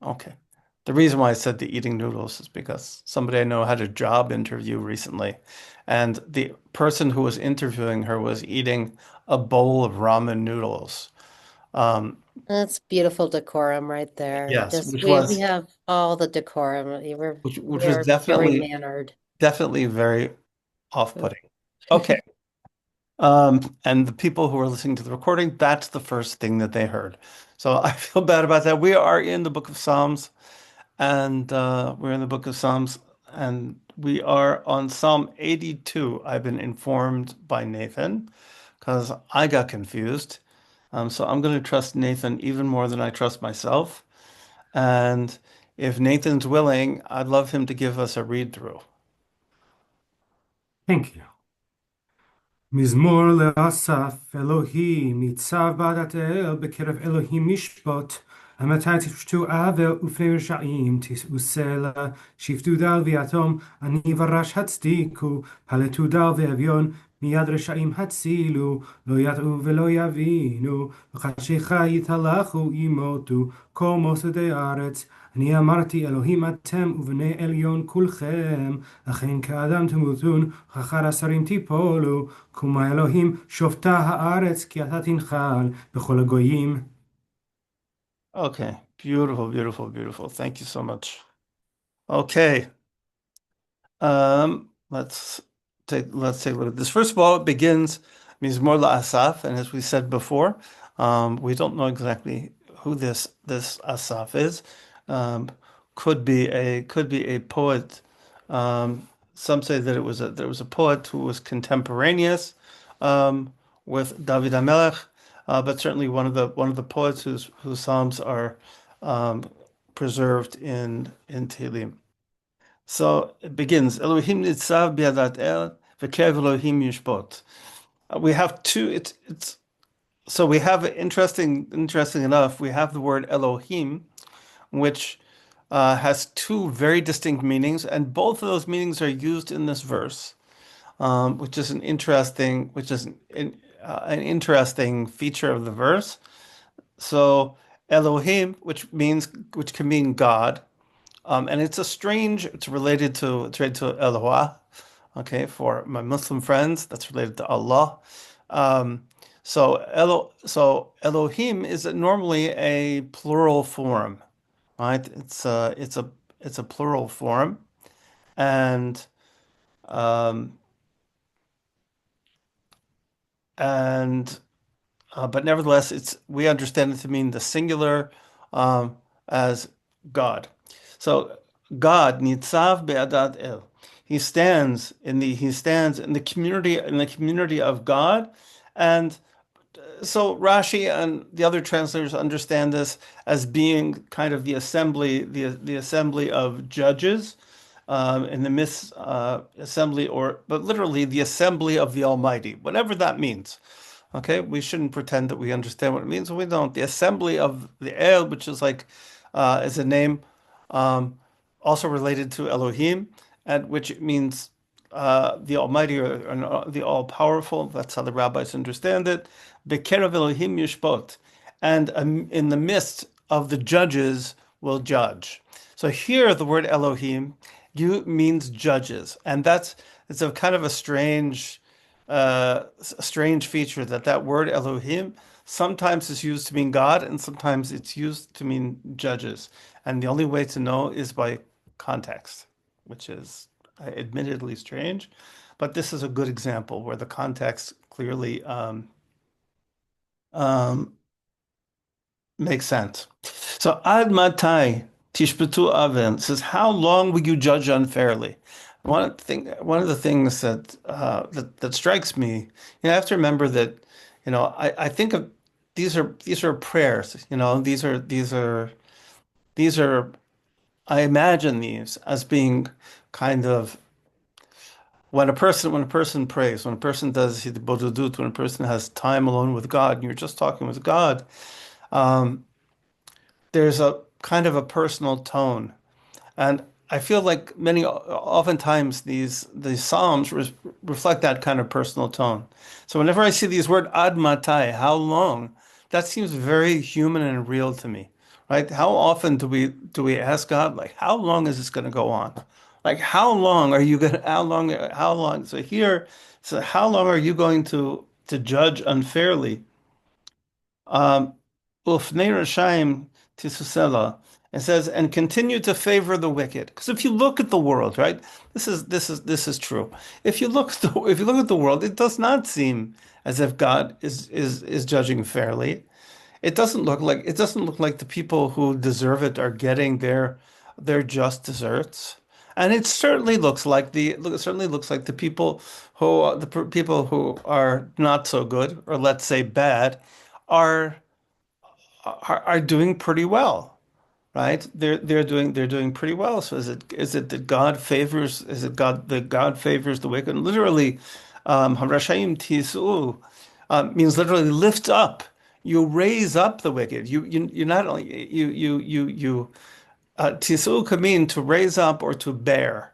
Okay. The reason why I said the eating noodles is because somebody I know had a job interview recently, and the person who was interviewing her was eating a bowl of ramen noodles. Um, That's beautiful decorum right there. yes, Just we have all the decorum. which We was are very definitely mannered. definitely very off-putting. Okay. And the people who are listening to the recording, that's the first thing that they heard. So I feel bad about that. We are in the book of Psalms, and we're in the book of Psalms, and we are on Psalm 82. I've been informed by Nathan because I got confused. So I'm going to trust Nathan even more than I trust myself. And if Nathan's willing, I'd love him to give us a read through. Thank you. מזמור לאסף, אלוהים ניצב בעדת אל, בקרב אלוהים משפוט. המתי תפשטו עוול ופני רשעים, תישאו סלע, שפטו דל ויתום, אני ורש הצדיקו, פלטו דל ואביון, מיד רשעים הצילו, לא ידעו ולא יבינו, בחשיכה יתהלכו ימותו, כל מוסדי הארץ. אני אמרתי אלוהים אתם ובני עליון כולכם, לכן כאדם תמותון, וכאחד השרים תיפולו, קומה אלוהים שופטה הארץ, כי אתה תנחל בכל הגויים. Okay, beautiful, beautiful, beautiful. Thank you so much. Okay. Let's take a look at this. First of all, it begins Mizmor Asaf, and as we said before, we don't know exactly who this Asaf is. Um, could be a poet. Some say that there was a poet who was contemporaneous with David HaMelech, but certainly one of the poets whose psalms are um, preserved in Tehillim. So it begins, Elohim nitzav biadat el, v'kev Elohim yishpot. We have two, it's, so we have interesting enough, we have the word Elohim, which has two very distinct meanings, and both of those meanings are used in this verse, which is an interesting feature of the verse. So Elohim, which can mean God, and it's related to Eloah. Okay, for my Muslim friends, that's related to Allah. Um, so Elohim is normally a plural form, right? It's a plural form, and um, and but nevertheless, it's we understand it to mean the singular um, as God. So God, Nitzav Be'adat El. He stands in the community of God, and so Rashi and the other translators understand this as being kind of the assembly of judges, in the midst assembly, but literally the assembly of the Almighty, whatever that means. Okay, we shouldn't pretend that we understand what it means. We don't. The assembly of the El, which is a name um, also related to Elohim, and which means the Almighty or the All-Powerful. That's how the rabbis understand it. Bekerev Elohim Yishpot, and in the midst of the judges will judge. So here, the word Elohim means judges, and it's a kind of a strange feature that word Elohim sometimes is used to mean God and sometimes it's used to mean judges. And the only way to know is by context, which is admittedly strange, but this is a good example where the context clearly um, makes sense. So Ad Matai Tishbatu Aven says, how long will you judge unfairly? One of the things that strikes me, I have to remember that, I think of these are prayers, these are I imagine these as being kind of when a person prays, when a person does Hidbodedut, when a person has time alone with God, and you're just talking with God, um, there's a kind of a personal tone. And I feel like oftentimes these psalms reflect that kind of personal tone. So whenever I see these word ad matai, how long, that seems very human and real to me. right? How often do we ask God, like, how long is this going to go on? Like, how long are you going to, how long? So here, so how long are you going to judge unfairly? Um, Ufnei Rashaim Tisusela. It says, and continue to favor the wicked. Because if you look at the world, right, this is true. If you look at the world, it does not seem as if God is judging fairly. It doesn't look like the people who deserve it are getting their just desserts. And it certainly looks like the people who are not so good, or let's say bad, are are doing pretty well, right? They're doing pretty well. So is it that God favors is it God that God favors the wicked? And literally, Harashayim Tisu means literally lift up. You raise up the wicked. You not only you Tisu could mean to raise up or to bear,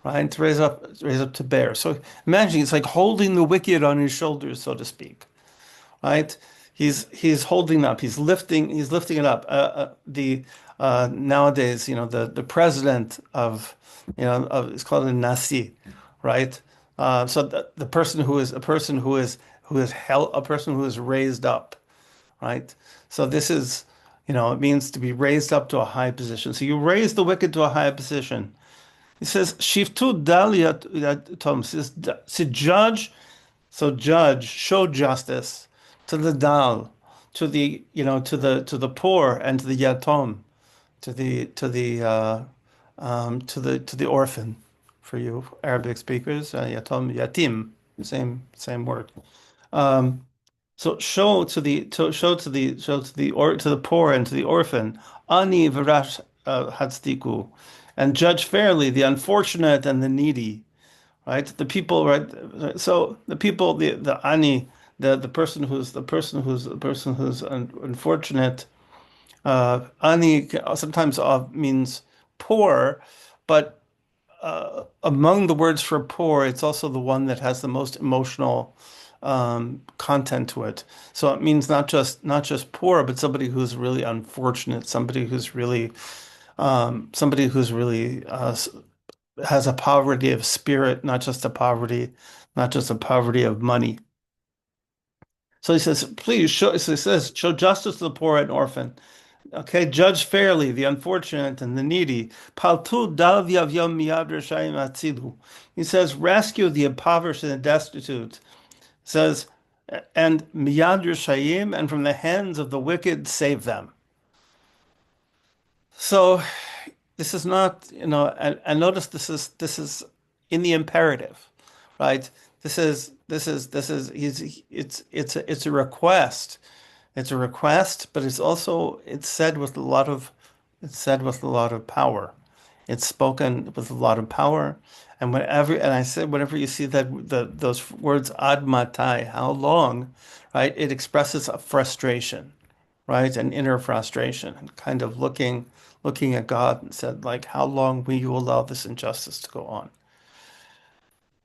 right? To raise up to bear. So imagine it's like holding the wicked on his shoulders, so to speak, right? He's holding up. He's lifting it up. The Nowadays, the president of it's called a nasi, right? So the person who is a person who is held a person who is raised up, right? So this is, it means to be raised up to a high position. So you raise the wicked to a high position. He says, Shiftu Daliat Tom says, judge, show justice to the dal, to the poor and to the yatom, to the orphan, for you Arabic speakers, yatom, yatim, same word. Um, so show to the poor and to the orphan, ani v'rash hatzdiku, and judge fairly the unfortunate and the needy, right? The people, right? So the people, the ani, the person who's unfortunate. Ani sometimes means poor, but among the words for poor, it's also the one that has the most emotional content to it. So it means not just poor, but somebody who's really unfortunate, somebody who's really has a poverty of spirit, not just a poverty of money. So he says, please show. So he says, show justice to the poor and orphan. Okay, judge fairly the unfortunate and the needy. Paltu dal v'yavyom miyad reshayim atzilu. He says, rescue the impoverished and the destitute. Says, and miyad reshayim, and from the hands of the wicked, save them. So this is not, and notice this is in the imperative, right? It's a request. It's a request, but it's said with a lot of power. It's spoken with a lot of power. And I said, whenever you see those words ad matai, how long, right? It expresses a frustration, right? An inner frustration, and kind of looking at God and said, like, how long will you allow this injustice to go on?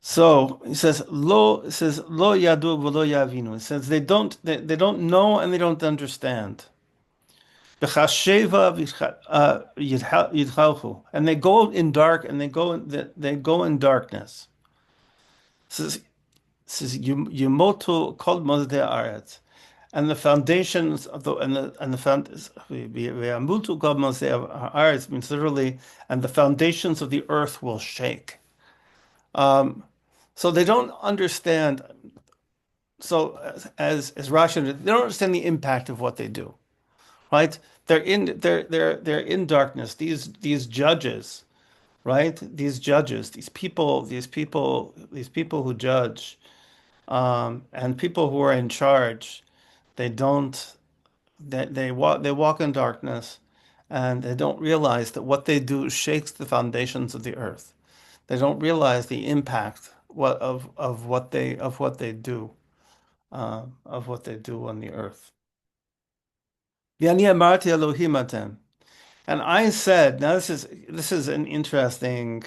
So he says, lo yadu v'lo yavinu. It says they don't know and they don't understand. B'chasheva yidchalchu, and they go in dark, and they go in darkness. It says yumotu kol mozdei haaretz, and the foundations of the and the found v'yamutu kol mozdei haaretz means literally, and the foundations of the earth will shake. So they don't understand. So as Rashi, they don't understand the impact of what they do, right? They're in darkness. These judges, right? These people who judge, and people who are in charge, they don't they walk in darkness, and they don't realize that what they do shakes the foundations of the earth. They don't realize the impact of what they do on the earth. V'ani amarti Elohim atem. And I said, now this is an interesting.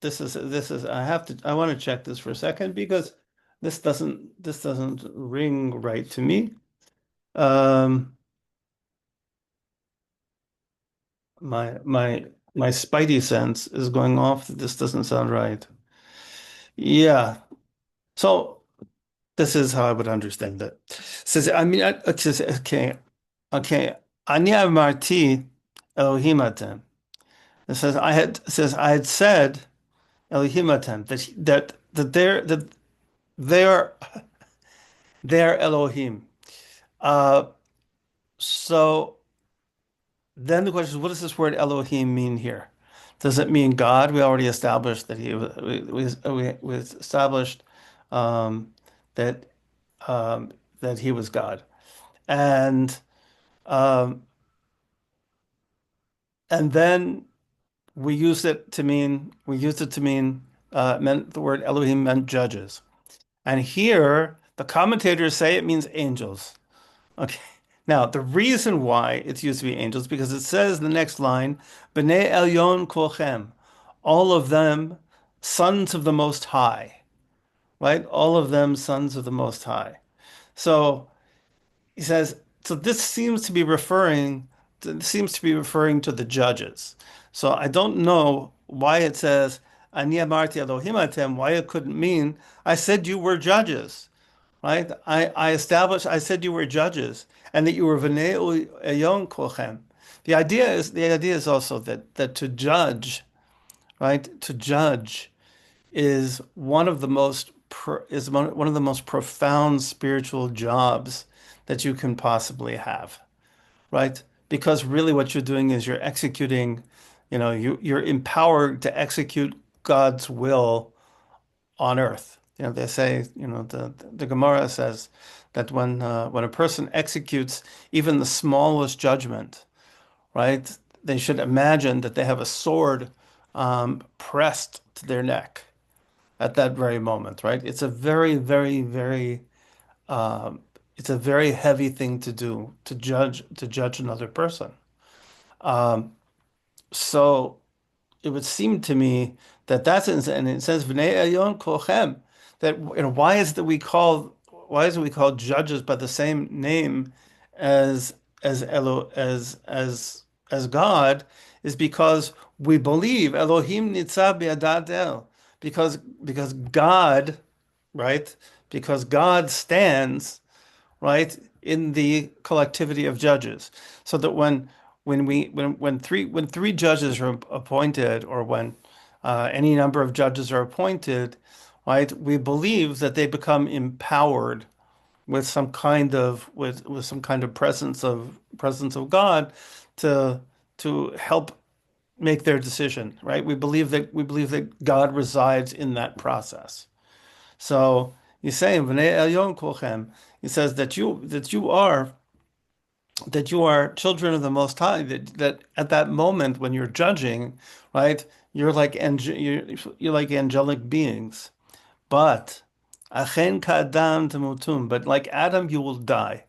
This is I want to check this for a second, because this doesn't ring right to me. Um, my spidey sense is going off that this doesn't sound right. Yeah. So this is how I would understand it. It says, it says, okay. Ani amarti Elohim atem. It says I had said Elohim atem that they're they're Elohim. Uh, so then the question is, what does this word Elohim mean here? Does it mean God? We already established that we established um, that that he was God, and um, and then we used it to mean meant the word Elohim meant judges, and here the commentators say it means angels. Okay. Now, the reason why it's used to be angels, because it says in the next line, B'nai Elyon Kolchem, all of them sons of the Most High, right? All of them sons of the Most High. So he says, so this seems to be referring to the judges. So I don't know why it says, Ani amarti Elohim atem, why it couldn't mean, I said you were judges, right? I said you were judges and that you were v'nei elyon kolchem. The idea is also that to judge, right? To judge is one of the most one of the most profound spiritual jobs that you can possibly have, right? Because really what you're doing is you're executing, you're empowered to execute God's will on earth. They say, the Gemara says that when a person executes even the smallest judgment, right, they should imagine that they have a sword pressed to their neck at that very moment, right? It's a very, very, very, it's a very heavy thing to do to judge another person. Um, so it would seem to me that and it says V'nei Elyon Kolchem, that why is it we call judges by the same name as as God is because we believe Elohim Nitzav B'Adat El, because God, right, because God stands, right, in the collectivity of judges. So that when three judges are appointed, or when any number of judges are appointed, right, we believe that they become empowered with some kind of presence of God to help make their decision, right? We believe that God resides in that process. So he's saying, "V'nei elyon kolchem." He says that you are children of the Most High. That at that moment when you're judging, right, you're like angelic beings. But achen ka'adam temutum. But like Adam, you will die,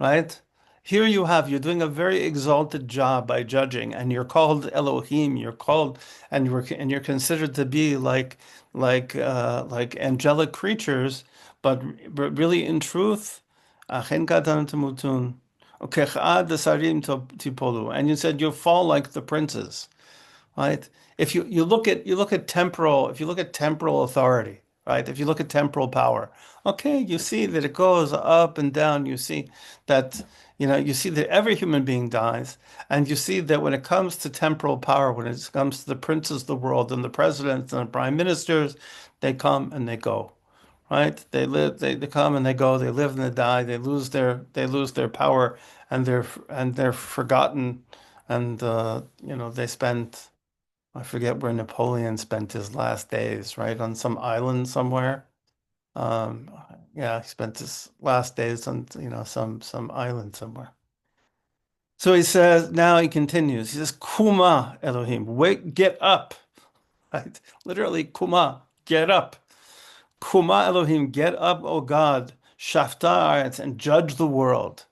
right? Here you're doing a very exalted job by judging, and you're called Elohim. And you're considered to be like angelic creatures, but really in truth, achen katan temutun, ukechad desarim tipolu. And you said you'll fall like the princes, right? If you look at temporal authority, right? If you look at temporal power, okay, you see that it goes up and down. You see that every human being dies, and you see that when it comes to temporal power, when it comes to the princes of the world and the presidents and the prime ministers, they come and they go, right? They come and they go, they live and they die, they lose their power, and they're forgotten, and they spend. I forget where Napoleon spent his last days, right? On some island somewhere. Um, yeah, he spent his last days on, some island somewhere. So now he continues. He says, Kuma Elohim, wake, get up, right? Literally, Kuma, get up. Kuma Elohim, get up, O God, Shaftar, and judge the world.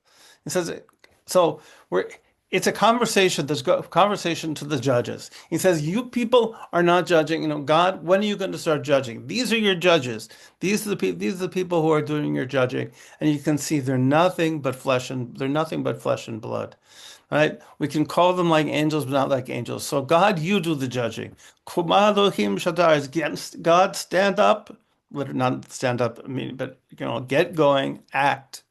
He says, so we're it's a conversation. There's a conversation to the judges. He says, "You people are not judging. God, when are you going to start judging? These are your judges. These are the people who are doing your judging." And you can see they're nothing but flesh and blood. Right? We can call them like angels, but not like angels. So God, you do the judging. Kuma Elohim Shaddai is God, stand up. Not stand up, I mean, but get going, act.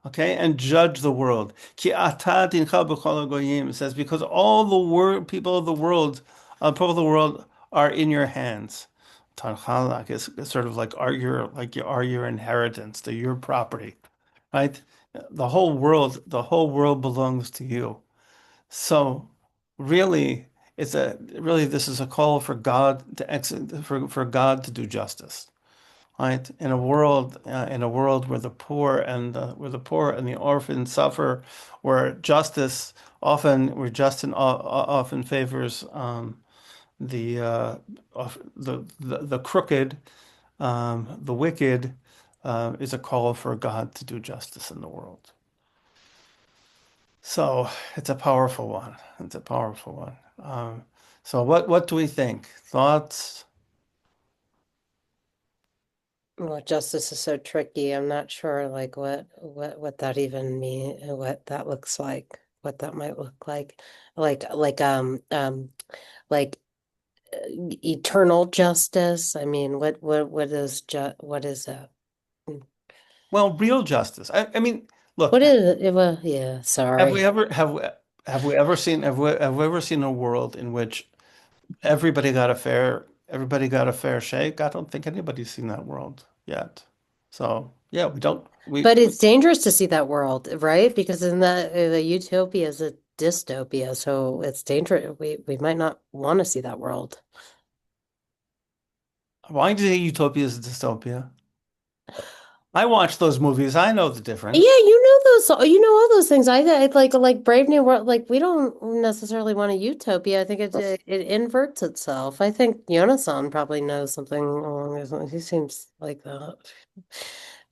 Okay, and judge the world. Ki atah tincha b'chol hagoyim. It says because all the people of the world, are in your hands. Tancha is sort of like are your inheritance, they're your property, right? The whole world belongs to you. So really, this is a call for God to for God to do justice, right? In a world where the orphans suffer, where justice often favors the the crooked, the wicked, is a call for God to do justice in the world. So it's a powerful one. It's a powerful one. So what do we think? Thoughts? Well, justice is so tricky. I'm not sure like what that even mean, what that looks like, what that might look like. Like eternal justice. I mean, what is that? Well, real justice. I mean, look, What is it? Well, yeah, have sorry. we ever seen a world in which everybody got a fair shake? I don't think anybody's seen that world yet. So yeah, we don't But it's dangerous to see that world, right? Because in the utopia is a dystopia, so it's dangerous. We might not want to see that world. why do you say utopia is a dystopia? I watch those movies. I know the Yeah, difference. all those things. I like Brave New World. Like we don't necessarily want a utopia. I think it inverts itself. I think Yonasan probably knows something along those lines. He seems like that.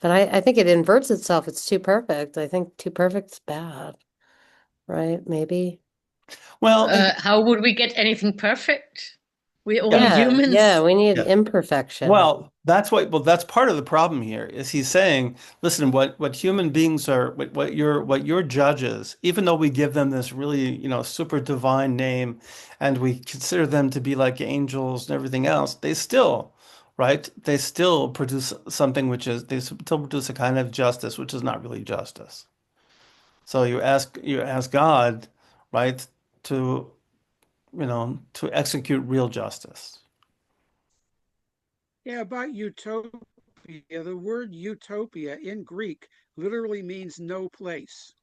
But I think it inverts itself. It's too perfect. I think too perfect's bad, right? Maybe. Well, How would we get anything perfect? We're only yeah, Yeah, humans. we need yeah. imperfection. Well, that's part of the problem here is he's saying, listen, what human beings are, what your judges, even though we give them this really, super divine name and we consider them to be like angels and everything else, right? They still produce something they still produce a kind of justice, which is not really justice. So you ask God, right, to, to execute real justice. Yeah, about utopia. The word utopia in Greek literally means no place.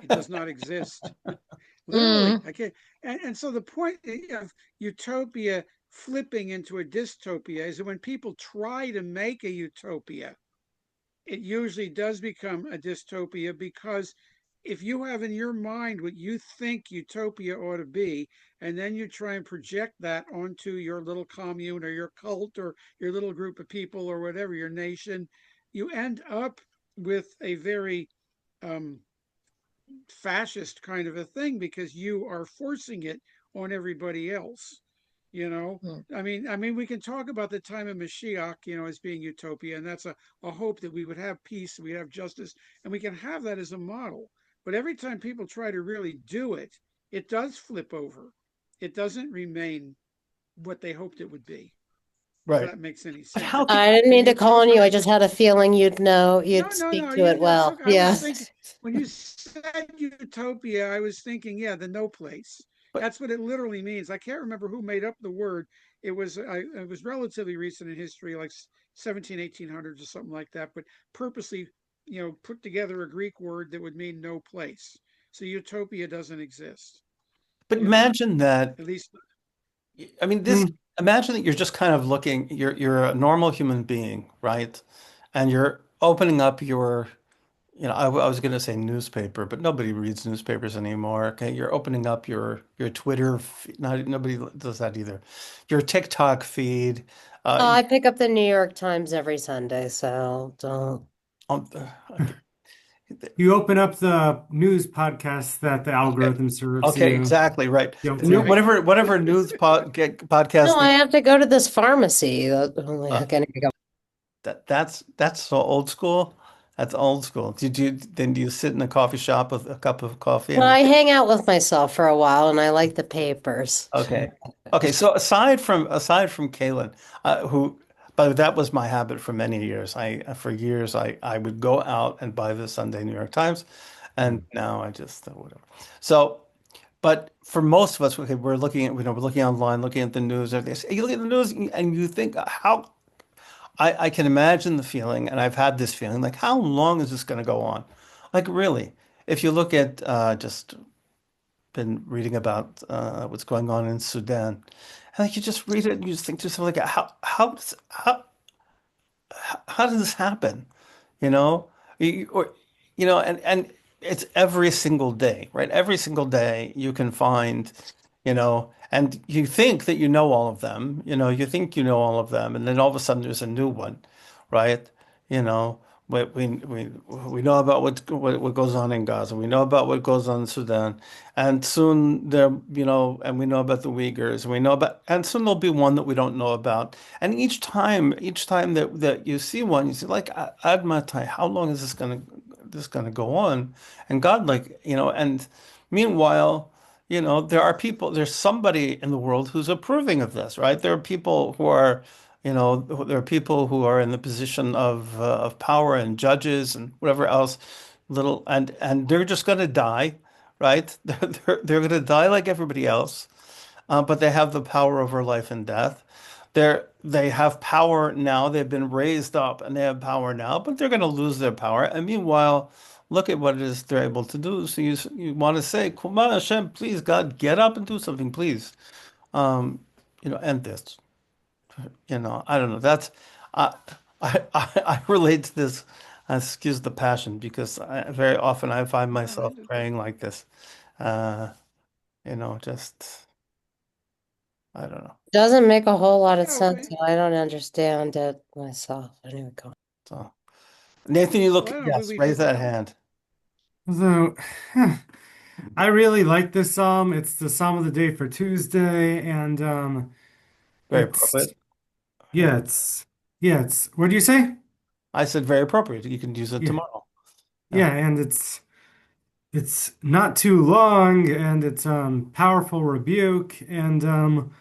It does not exist. Literally. Mm. Okay. And so the point of utopia flipping into a dystopia is that when people try to make a utopia, it usually does become a dystopia because if you have in your mind what you think utopia ought to be, and then you try and project that onto your little commune or your cult or your little group of people or whatever, your nation, you end up with a very um, fascist kind of a thing because you are forcing it on everybody else. You know, Mm. I mean, we can talk about the time of Mashiach, as being utopia, and that's a hope that we would have peace, we have justice, and we can have that as a model. But every time people try to really do it, it does flip over. It doesn't remain what they hoped it would be. If Right. that makes any But sense. how can I didn't And mean to call on you. I utopia, just had a feeling no, you'd no, speak no. to Yeah, it that's well. okay. I Yeah. was thinking when you said utopia, I was thinking, yeah, the no place. but That's what it literally means. I can't remember who made up the word. It was relatively recent in history, like 17, 1800s or something like that, but purposely, put together a Greek word that would mean no place. So utopia doesn't exist, but you know, imagine that. at least. I mean, Mm. imagine that you're just kind of looking, you're a normal human being, right? And you're opening up I was going to say newspaper, but nobody reads newspapers anymore. Okay, you're opening up your Twitter feed. Not nobody does that either. Your TikTok feed. Oh, Uh, I pick up the New York Times every Sunday, so don't. um, You open up the news podcast that the algorithm serves Okay, you. exactly right. Don't The new, you? whatever news podcast No, I have to go to this pharmacy. I'm uh, like, can I go? that's so old school. That's old school. Do you sit in a coffee shop with a cup of coffee Well, and I hang out with myself for a while, and I like the papers. okay. Okay, so aside from Kaylin, who but that was my habit for many years. For years I would go out and buy the Sunday New York Times, and now I just whatever. So, but for most of us, okay, we're looking at we're looking online, looking at the news. Everything. You look at the news and you think how I can imagine the feeling, and I've had this feeling like how long is this going to go on? Like really, if you look at just been reading about what's going on in Sudan. And like you just read it and you just think to yourself like how does this happen? You know? Or and it's every single day, right? Every single day you can find, and you think that you know all of them, you think you know all of them, and then all of a sudden there's a new one, right? You know, we know about what goes on in Gaza. We know about what goes on in Sudan, and soon and we know about the Uyghurs, and and soon there'll be one that we don't know about. And each time that you see one, you see like Admatai, how long is this gonna go on? And God, and meanwhile, there's somebody in the world who's approving of this, right? There are people who are there are people who are in the position of power and judges and whatever else, and they're just going to die, right? They're going to die like everybody else, but they have the power over life and death. They have power now. They've been raised up and they have power now, but they're going to lose their power. And meanwhile, look at what it is they're able to do. So you want to say, Kuma Hashem, please, God, get up and do something, please. End this. I don't know. I I relate to this. Excuse the passion, because very often I find No, myself praying like this. Uh, just I don't know. Doesn't make a whole lot of no, sense, and I don't understand it myself. Anyway, go on. So Nathan, you well, look I don't think yes, we raise should. that hand. So, I really like this psalm. It's the psalm of the day for Tuesday, and Very it's appropriate. yeah, it's. What do you say? I said very appropriate. You can use it Yeah, tomorrow. Yeah. yeah, and it's not too long, and it's powerful rebuke, and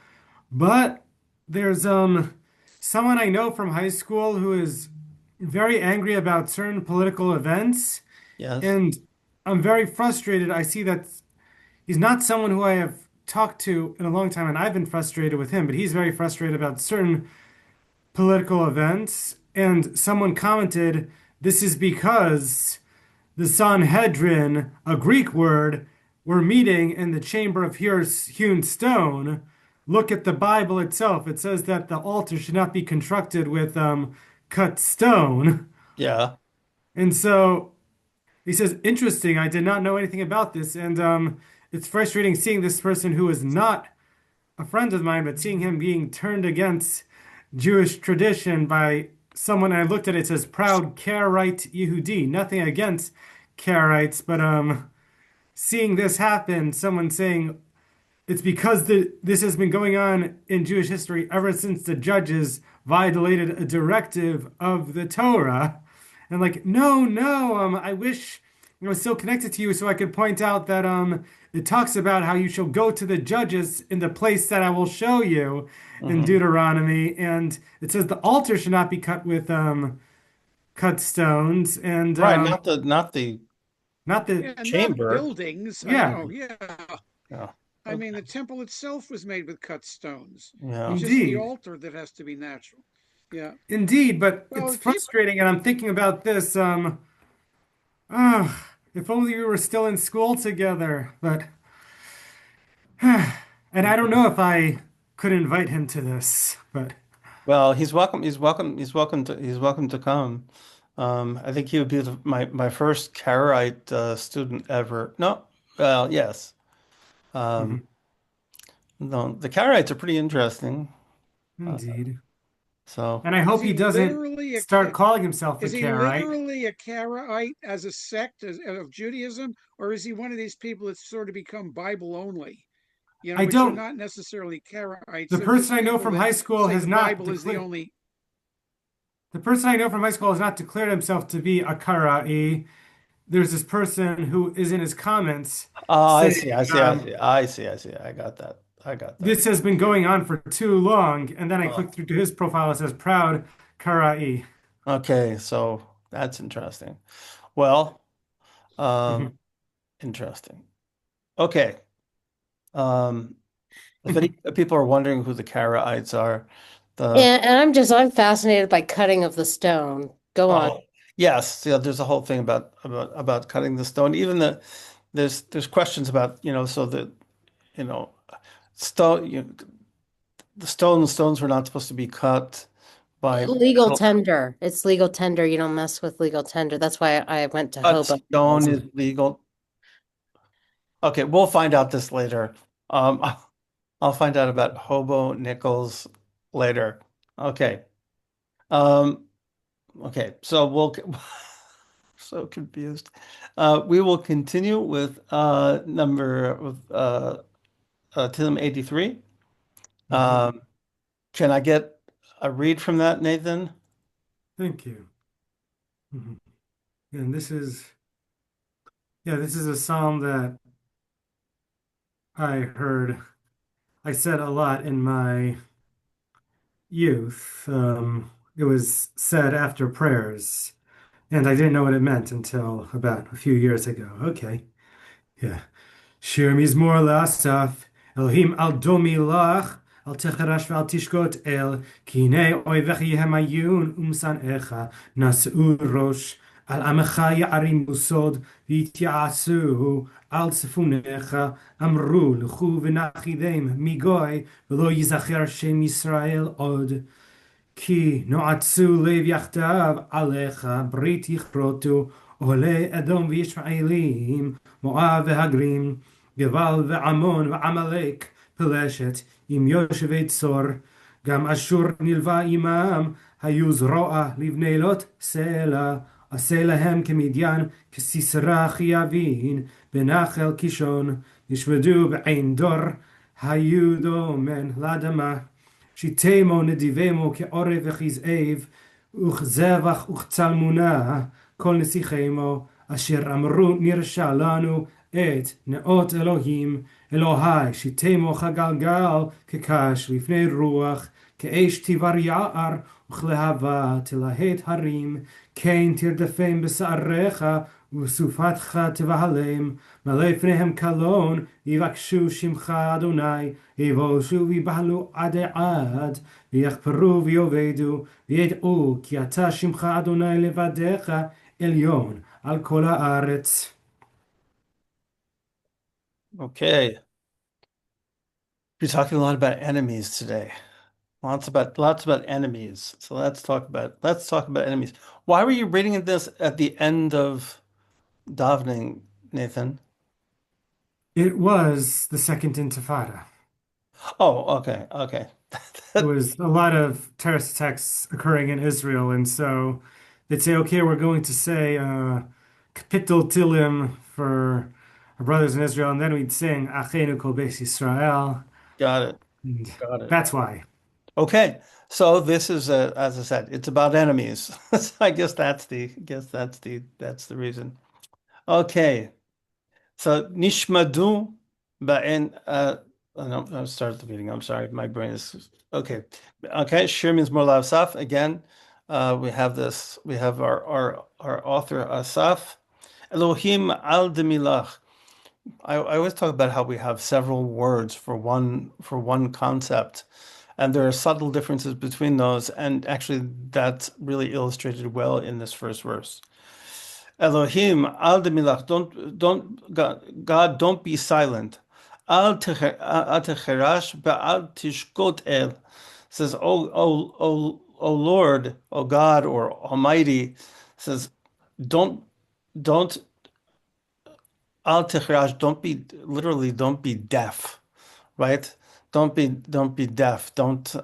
but there's someone I know from high school who is very angry about certain political events, Yes. and I'm very frustrated. I see that he's not someone who I have talked to in a long time, and I've been frustrated with him, but he's very frustrated about certain political events. And someone commented, this is because the Sanhedrin, a Greek word, were meeting in the chamber of hewn stone. Look at the Bible itself. It says that the altar should not be constructed with cut stone. Yeah. And so he says, interesting, I did not know anything about this. And it's frustrating seeing this person who is not a friend of mine, but seeing him being turned against Jewish tradition by someone. I looked at it, it says proud Karaite Yehudi. Nothing against Karaites, but seeing this happen, someone saying it's because this has been going on in Jewish history ever since the judges violated a directive of the Torah. And like, no, no, I wish I was still connected to you so I could point out that it talks about how you shall go to the judges in the place that I will show you in Hmm. Deuteronomy. And it says the altar should not be cut with cut stones and Right. Not the not the Yeah, not chamber. buildings. I yeah, know. Yeah. Yeah. I mean, Okay. the temple itself was made with cut stones. Yeah. It's just the indeed. altar that has to be natural. Yeah. Indeed, but Well, it's the people. frustrating, and I'm thinking about this. Ah, if only we were still in school together. But, and I don't know if I could invite him to this. But Well, he's welcome. He's welcome. He's welcome to come. I think he would be my first Karaite student ever. No, well, yes. Um, mhm, no, the Karaites are pretty interesting. Uh, indeed, So And I Is hope he he doesn't literally a start calling himself a is he Karaite. literally a Karaite as a sect of Judaism, or is he one of these people that's sort of become Bible only? You know, I which are don't, not necessarily Karaites. the They're just person I know people from that high school say has the not Bible is the declared, only. the person I know from high school has not declared himself to be a Karaite. There's this person who is in his comments I saying, see, I see, I see, I see, I see. I got that. I got that. this has been going on for too long. And then I Oh, click through to his profile. It says proud Karaite. okay, so that's interesting. Well, um, Mhm. interesting. Okay. Um, if any people are wondering who the Karaites are, the And I'm fascinated by cutting of the stone. Go on. oh yes, yeah, there's a whole thing about cutting the stone. Even there's questions about, so that, you know, stone the stones were not supposed to be cut by Legal metal. tender. It's legal tender. You don't mess with legal tender. That's why I went to Cut Hobo. stone is legal. Okay, we'll find out this later. Um, I'll find out about hobo nickels later. Okay. Um, okay, so we'll so confused. We will continue with Tilm 83. Mhm. Um, can I get a read from that, Nathan? Thank you. Mhm. And this is a psalm that I heard, I said a lot in my youth. It was said after prayers, and I didn't know what it meant until about a few years ago. Okay, yeah. שיר מזמור לאסף, אלוהים אל דומי לך, אל תחרש ואל תשקוט אל, כי הנה אויביך יהם עיון ומשנאיך נשאו ראש, על עמך יערימו סוד ויתיעשו על צפוניך, אמרו לכו ונכידם מגוי ולא ייזכר שם ישראל עוד. כי נועצו לב יחדיו עליך, ברית יכרותו, עולי אדום וישמעאלים, מואב והגרים, גבל ועמון ועמלק, פלשת, עם יושבי צור, גם אשור נלווה עמם, היו זרוע לבני לוט סלע, עשה להם כמדיין, כסיסרא חיאבין, בנחל קישון, נשמדו בעין דור, היו דומן לאדמה. שיתמו נדיבמו כעורב וכזאב, וכזבח וכצלמונה, כל נסיכמו, אשר אמרו נרשע לנו את נאות אלוהים, אלוהי שיתמו כגלגל, כקש לפני רוח, כאש תיבר יער, וכלהבה תלהט הרים, כן תרדפם בשעריך, וסופתך תבהלם, מלא פניהם קלון, יבקשו שמך אדוני, יבושו ויבהלו עד עד, ויחפרו ויאבדו, וידעו כי אתה שמך אדוני לבדך עליון על כל הארץ. Okay. We're talking a lot about enemies today. Lots about enemies. So let's talk about enemies. Why were you reading this at the end of davening, Nathan? It was the Second Intifada. Oh, okay, okay. There was a lot of terrorist attacks occurring in Israel, and so they'd say, okay, we're going to say Kapitel Tilim for our brothers in Israel, and then we'd sing Achenu Kol Beis Yisrael. Got it. And Got it. that's why. Okay. So this is as I said, it's about enemies. So I guess that's the reason. Okay. So Nishmadu Ba'en no, I'll start the meeting. I'm sorry, my brain is okay. Okay, Shir means Mola Asaf. Again, we have our author Asaf. Elohim al demilach. I always talk about how we have several words for one concept, and there are subtle differences between those, and actually that's really illustrated well in this first verse. Elohim al demilach, God, don't be silent. Al techerash ba'al tishkot el, says, oh Lord, oh God, or Almighty, says, don't al techerash, don't be deaf, right? Don't be deaf. Don't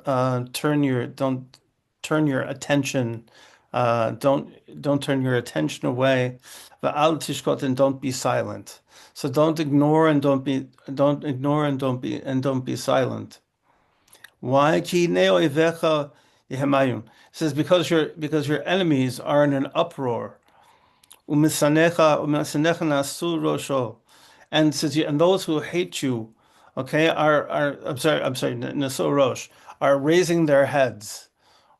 turn your attention, don't turn your attention away. V'al tishkot, and don't be silent. So don't ignore and don't ignore and don't be silent. Why? Ki neo ivecha yehemayun. It says because your enemies are in an uproar. Umisanecha nasu rosho. And says and those who hate you, okay, are I'm sorry, nasu rosh, are raising their heads,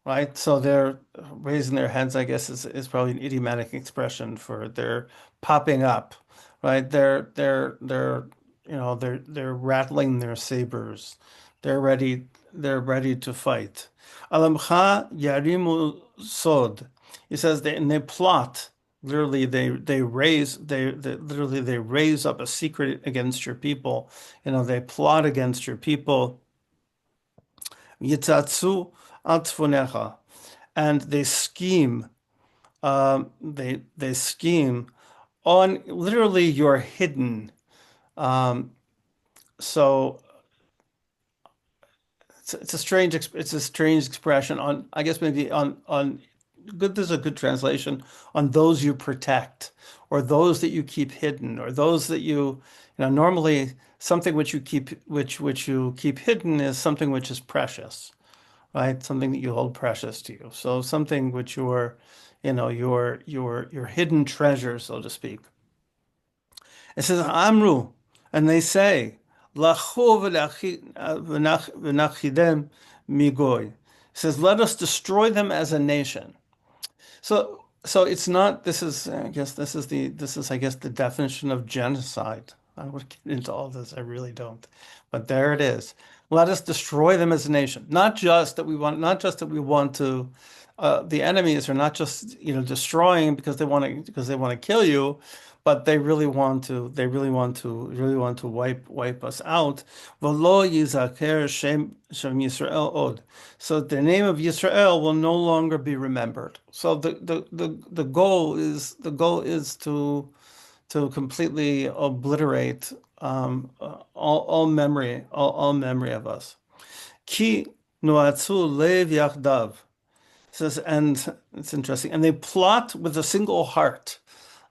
right? So they're raising their heads, I guess is probably an idiomatic expression for they're popping up, right? They're rattling their sabers. They're ready to fight. Alamcha yarimu sod. He says they plot. Literally, they literally they raise up a secret against your people. They plot against your people. Yitzatsu atfunecha, and they scheme. They scheme on literally your hidden. So it's a strange expression on, I guess maybe on good, there's a good translation on those you protect or those that you keep hidden or those that normally something which you keep hidden is something which is precious, right? Something that you hold precious to you. So something which your hidden treasure, so to speak. It says Amru, and they say Lachu v'nachidem migoy. It says, let us destroy them as a nation. So it's not. This is I guess the definition of genocide. I don't want to get into all this. I really don't. But there it is. Let us destroy them as a nation. Not just that we want to. The enemies are not just destroying because they want to kill you, but they really want to wipe us out. V'lo yizaker shem Yisrael od. So the name of Yisrael will no longer be remembered. So the goal is to completely obliterate all memory of us. Ki noatzu lev yachdav. Says, and it's interesting, and they plot with a single heart.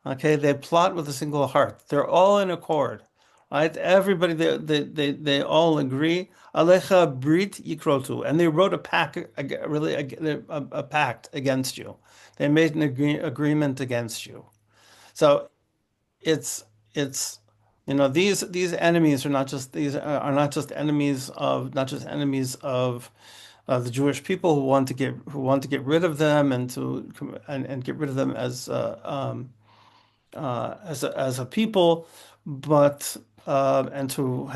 Okay, they plot with a single heart. They're all in accord, right? Everybody, they all agree. Alecha brit yikrotu, and they wrote a pact, a pact against you. They made an agreement against you. So it's these enemies are not just enemies of the Jewish people who want to get rid of them and get rid of them as a people, but and to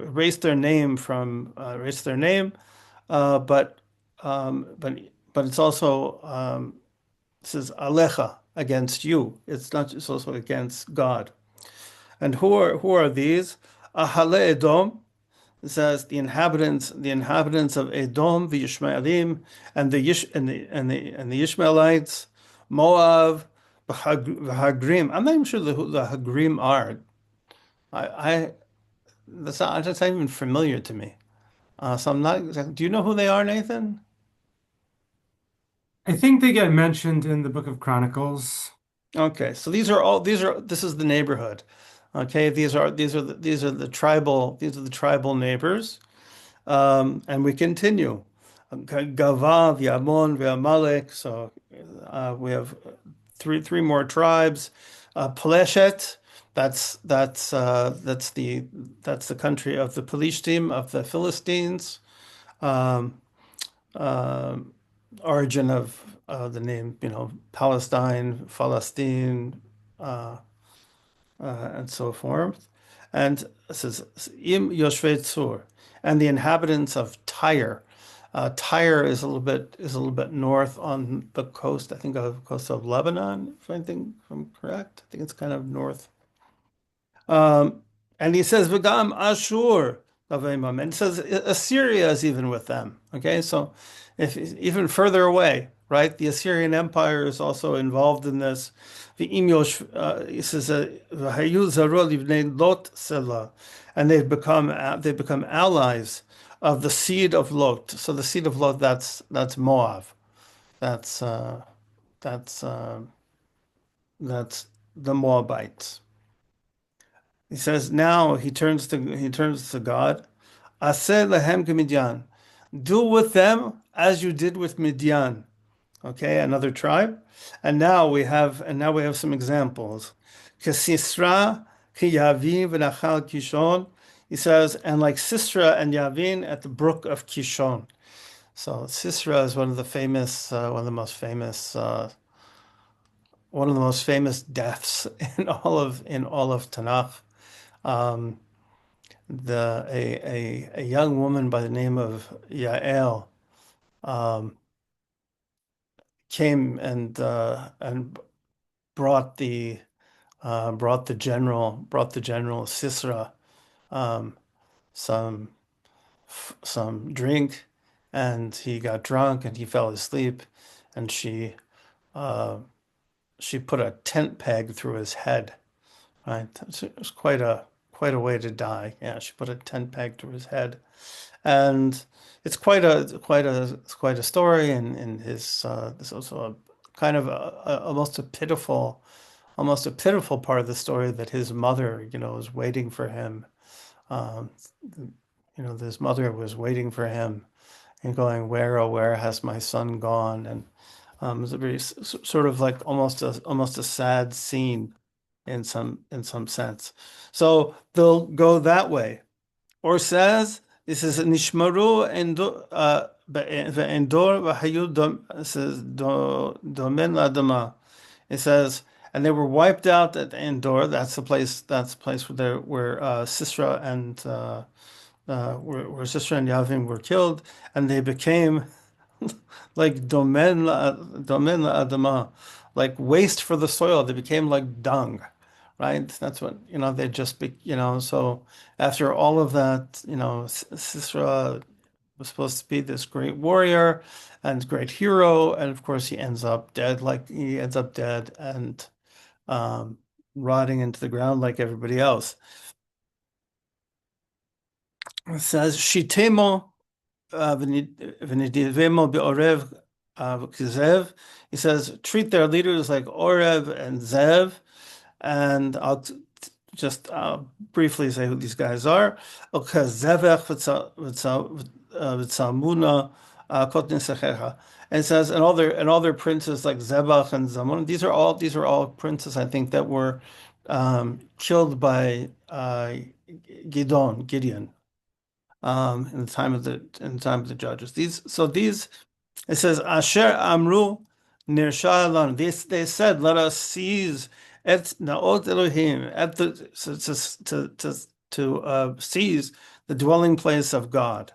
erase their name but it's also it says alecha, against you. It's also against God. And who are these? Ahale Edom. It says the inhabitants of Edom, the Yishmaelim, and the Ishmaelites, Moab, the Hagrim. I'm not even sure who the Hagrim are. That's not even familiar to me. So I'm not exactly. Do you know who they are, Nathan? I think they get mentioned in the Book of Chronicles. Okay, so this is the neighborhood. Okay, these are the tribal neighbors, and we continue. Gavav, Yamon, Amalek. So we have three more tribes. Peleshet. That's the country of the Pelishtim, of the Philistines. Origin of the name, Palestine, and so forth. And it says Im Yoshvei Tzur, and the inhabitants of Tyre. Tyre is a little bit north on the coast, I think, of the coast of Lebanon, if I'm correct. I think it's kind of north. And he says V'gam Ashur Lavemam, and it says Assyria is even with them. Okay, so if even further away, right? The Assyrian Empire is also involved in this. He says, and they've become allies of the seed of Lot. So the seed of Lot, that's Moab. That's that's uh, that's the Moabites. He says now he turns to God. Aseh lehem k'Midian. Do with them as you did with Midian. Okay, another tribe. And now we have some examples. Kesisra, Kiyavin, v'Nachal Kishon. He says, and like Sisra and Yavin at the brook of Kishon. So Sisra is one of the most famous deaths in all of Tanakh. Um, a young woman by the name of Yael came and brought the general Sisera some drink, and he got drunk and he fell asleep, and she put a tent peg through his head. Right, it was quite a way to die. Yeah, she put a tent peg through his head, and it's quite a story. And his there's also a kind of almost a pitiful part of the story that his mother, was waiting for him. Um, his mother was waiting for him and going, "Where, oh, where has my son gone?" And it's a very sort of like almost a sad scene in some sense. So they'll go that way. Or says, this is Nishmaru Endor Vahayu Domen Ladama. It says, and they were wiped out at Endor. That's the place where Sisera and where Sisera and Yavin were killed, and they became like Domen Adama, like waste for the soil. They became like dung, right? That's what, they just be, so after all of that, Sisera was supposed to be this great warrior and great hero, and of course he ends up dead and rotting into the ground like everybody else. It says, Shitemo v'nidivemo be'orev v'kizev. He says, treat their leaders like Orev and Zev. And I'll just briefly say who these guys are. Okay, Zevech v'tzalmuna kotnin sechecha. And it says, and all their princes like Zebach and Zamun. These are all princes, I think, that were killed by Gideon in the time of the judges. These it says Asher Amru Nirsha Lan. They said, let us seize et Naot Elohim to seize the dwelling place of God.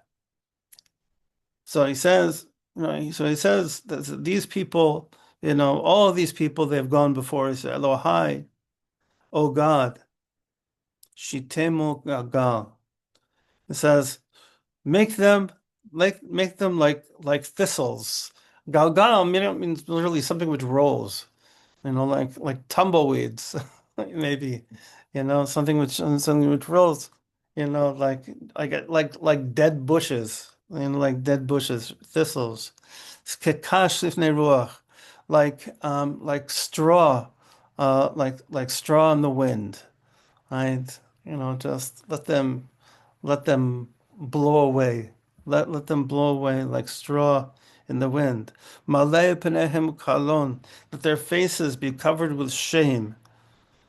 So he says, that these people, all of these people, they've gone before. He said, Elohai, O God, Shitemu Gagal. It says, make them like thistles. Galgal means literally something which rolls, like tumbleweeds, maybe, something which rolls, like dead bushes, thistles. Kekash lifnei ruach, like straw, like straw in the wind, right? Just let them blow away. Let them blow away like straw in the wind. Malei penehem kalon, that their faces be covered with shame.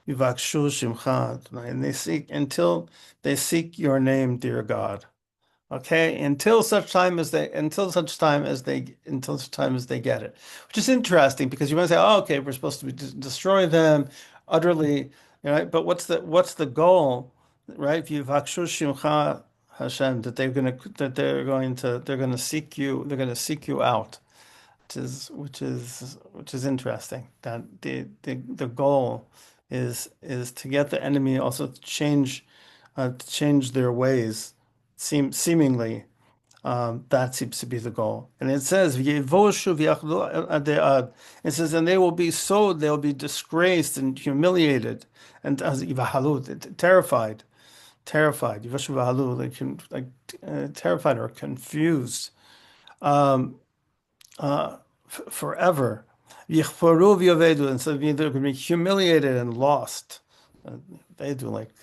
Yivakshu shimcha, and they seek until they seek your name, dear God. Okay, until such time as they get it, which is interesting because you might say, "Oh, okay, we're supposed to destroy them utterly," right? But what's the goal, right? If you vakshu shimcha Hashem, that they're going to seek you out, which is interesting. That the goal is to get the enemy also to change their ways. Seemingly, that seems to be the goal. And it says, it says, and they'll be disgraced and humiliated and terrified. terrified, Yivashu v'halu, terrified or confused, um, forever. Yichporu v'yovedu, and so they're going to be humiliated and lost. They do like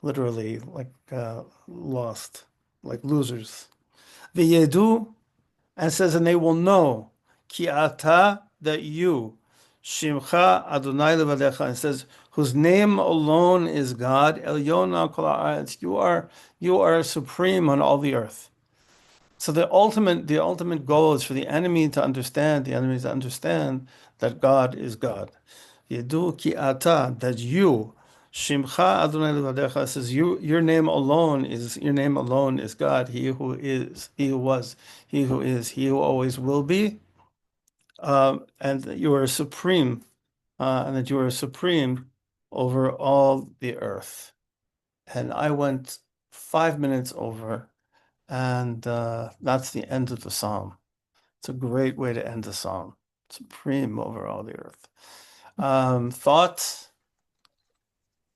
literally lost, like losers. V'yedu, and it says, and they will know, ki ata, that you, Shimcha Adonai levadecha, and it says, whose name alone is God, Elyon al kol haaretz, you are supreme on all the earth. So the ultimate goal is for the enemies to understand that God is God. Yedu ki ata, that you, Shimcha Adonai levadecha, says your name alone is God. He who is, he who was, he who is, he who always will be, and that you are supreme, over all the earth. And I went 5 minutes over, and that's the end of the psalm. It's a great way to end the psalm. Supreme over all the earth. Thoughts?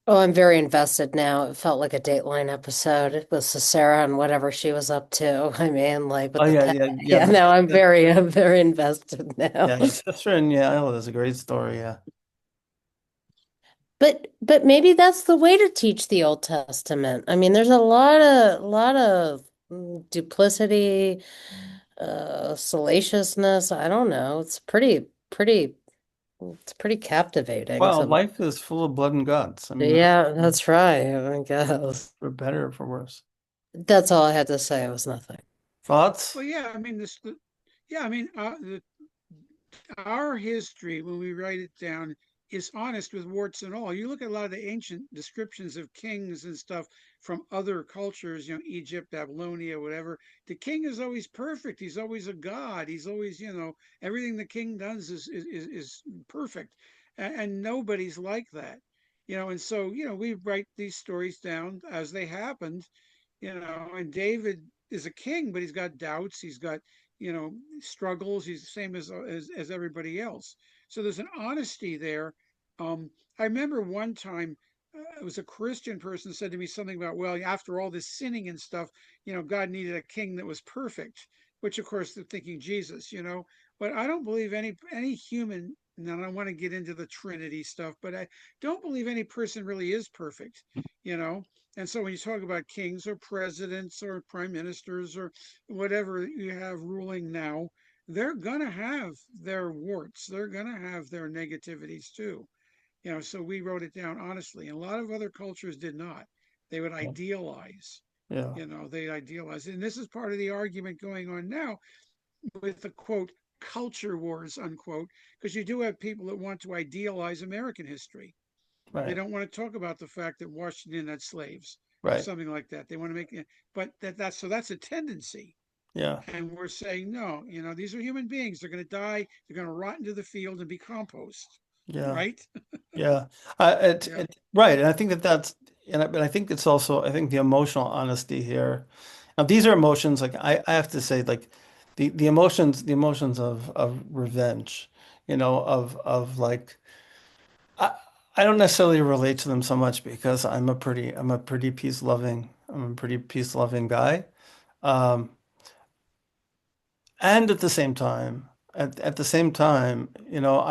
Oh, I'm very invested now. It felt like a Dateline episode with Sarah and whatever she was up to. I mean, like with Oh the yeah, pet. yeah, Yeah, yeah. no, I'm very invested now. Yeah, Sister and Yael is a great story. Yeah. But maybe that's the way to teach the Old Testament. I mean, there's a lot of duplicity, salaciousness. I don't know. It's pretty captivating. Well, So life is full of blood and guts. I mean, yeah, that's right, I guess. for better or for worse. That's all I had to say. It was nothing. Thoughts? Well, yeah, I mean yeah, I mean our history when we write it down is honest with warts and all. You look at a lot of the ancient descriptions of kings and stuff from other cultures, Egypt, Babylonia, whatever. The king is always perfect. He's always a god. He's always, everything the king does is perfect, and nobody's like that. And so we write these stories down as they happened. And David is a king, but he's got doubts. He's got struggles. He's the same as everybody else. So there's an honesty there. I remember one time it was a Christian person said to me something about, well, after all this sinning and stuff, God needed a king that was perfect, which of course they're thinking Jesus. But I don't believe any human. And I don't want to get into the Trinity stuff, but I don't believe any person really is perfect. You know, and so when you talk about kings or presidents or prime ministers or whatever you have ruling now, they're going to have their warts. They're going to have their negativities too. So we wrote it down honestly. And a lot of other cultures did not. They would idealize, Yeah. they idealize. And this is part of the argument going on now with the quote, culture wars, unquote, because you do have people that want to idealize American history. They Right. don't want to talk about the fact that Washington had slaves or Right. something like that. They want to make it, but that's a tendency. Yeah. And we're saying, no, these are human beings. They're going to die. They're going to rot into the field and be compost. Yeah. Right? Yeah. Yeah. Right. And I think but I think it's also, I think the emotional honesty here. Now, these are emotions, like I have to say, like the emotions of revenge, of I, I don't necessarily relate to them so much because I'm a pretty peace loving guy. Um, and at the same time, I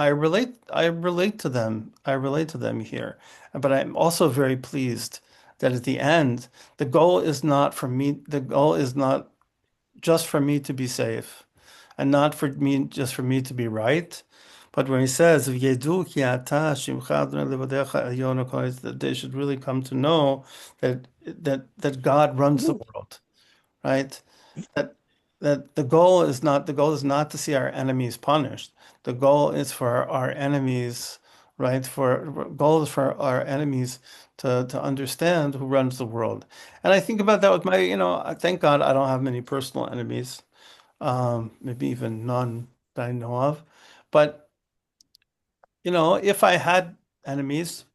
relate to them. I relate to them here. But I'm also very pleased that at the end, the goal is not just for me to be safe and not just for me to be right. But when he says, "V'yedu ki ata shimcha Adonai levadecha elyon kol haaretz," that they should really come to know that God runs the world, right? That the goal is not to see our enemies punished. The goal is for our enemies, right? Goal is for our enemies to understand who runs the world. And I think about that with thank God I don't have many personal enemies, maybe even none that I know of. But if I had enemies,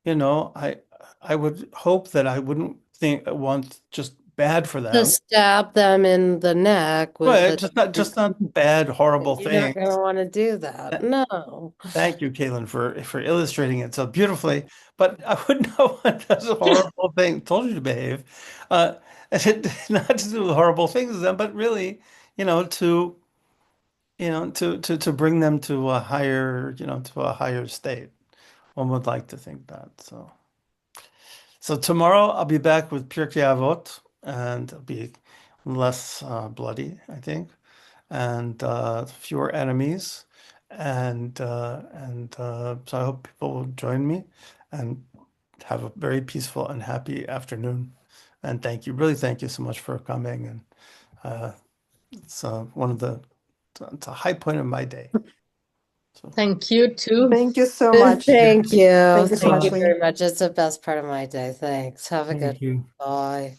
I would hope that I wouldn't want just bad for To them. stab them in the neck with But the just not bad, horrible you're not things. gonna want to do that. No. Thank you, Caitlin, for illustrating it so beautifully. But I wouldn't know what does a horrible thing. Told you to behave. Not to do horrible things to them, but really, to bring them to a higher, to a higher state. One would like to think that. So tomorrow I'll be back with Pirkei Avot, and it'll be less bloody, I think, and fewer enemies, and so I hope people will join me and have a very peaceful and happy afternoon. And thank you, really, thank you so much for coming. And it's it's a high point of my day. So Thank you too. Thank you so much. Thank you. Thank you so Thank much, you very Lee. much. It's the best part of my day. Thanks. Have a good Thank you. bye.